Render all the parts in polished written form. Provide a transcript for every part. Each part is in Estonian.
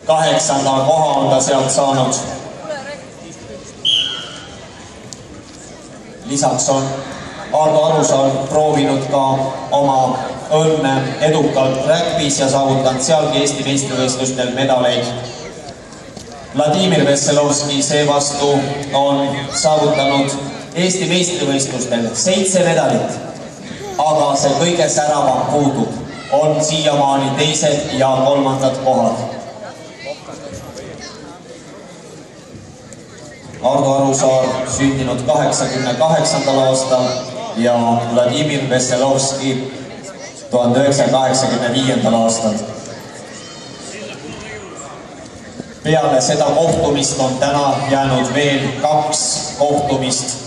8. koha on ta sealt saanud. Lisaks on Ardo Arusaar proovinud ka oma õnne edukalt rägbis ja saavutanud sealgi Eesti meistrivõistlustel medaleid. Vladimir Vesselovski seevastu on saavutanud Eesti meistrivõistlustel 7 medalit, aga see kõige säravam puudub, on siiamaani 2. ja 3. kohad. Ardo Arusaar sündinud 88. aastal ja Vladimir Vesselovski 1985. aastal. Peale seda kohtumist on täna jäänud veel 2 kohtumist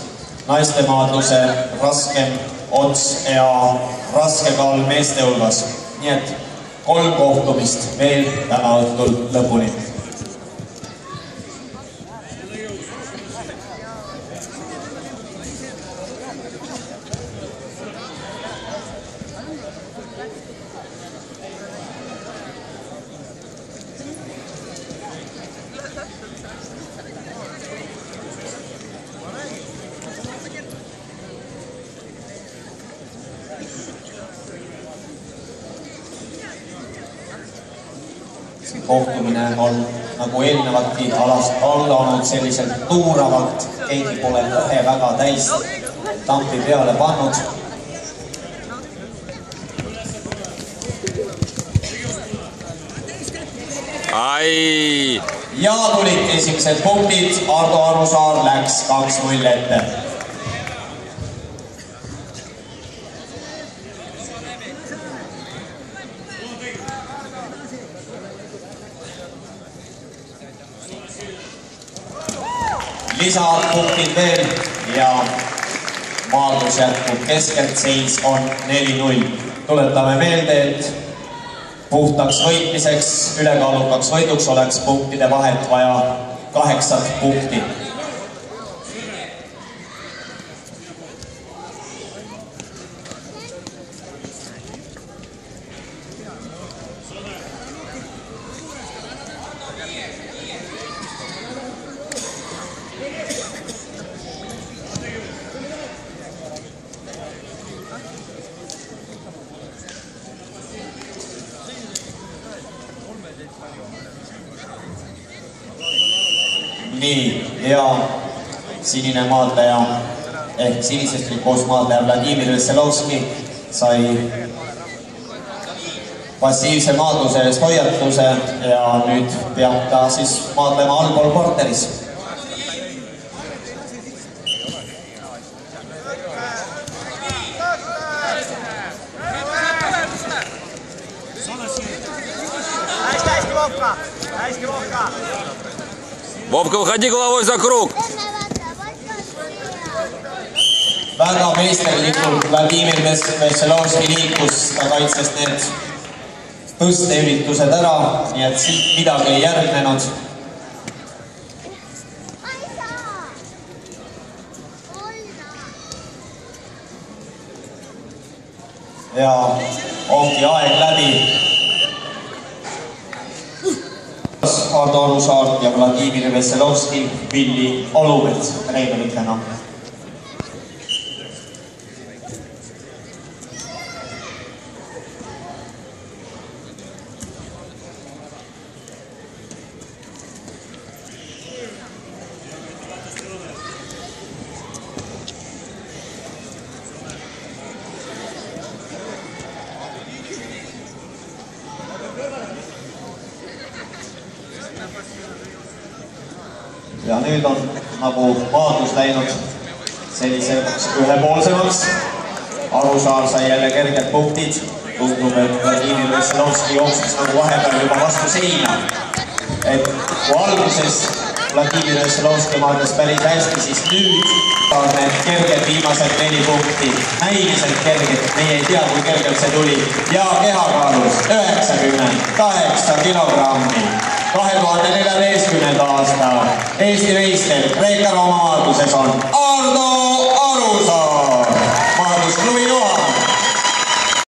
naistemaadluse raskem ots ja raskekaal meeste hulgas. Nii et 3 kohtumist veel täna õhtul lõpuni. Kohtumine on nagu eelnevatki allanud selliselt tuuravalt, keegi pole kohe väga täis tampi peale pannud. Ai! Ja tulid esimesed punktid, Ardo Arusaar läks 2-0 ette. Lisapunktid veel ja maadlus jätkub keskelt, seis on 4-0. Tuletame meelde, et puhtaks võitmiseks, ülekaalukaks võiduks oleks punktide vahet vaja 8 punkti. Nii, ja sinine maadleja ehk sinisest trikoos maadleja Vladimir Vesselovski sai passiivse maadluse eest hoiatuse ja nüüd peab ta siis maadlema allpool korteris. Вовка, выходи головой за круг. Väga meisterlikult Vladimir Vesselovski liikus, ta kaitses need tõsteüritused ära, nii et siit midagi ei järgnenud. Ja ongi aeg läbi. Ardo Arusaar ja Vladimir Vesselovski Villi Olumets treeneritena. Ja nüüd on nagu maadlus läinud selliseks ühepoolsemaks. Arusaar sai jälle kerged punktid. Tundub, et Vladimir Vesselovski jooksis nagu vahepeal juba vastu seina. Et kui alguses Vladimir Vesselovski maadles päris hästi, siis nüüd on need kerged viimased 4 punkti. Näiliselt kerged, meie ei tea, kui kergelt see tuli. Ja kehakaalus 98 kilogrammi. 2014. aasta Eesti meister Kreeka maadluses on Ardo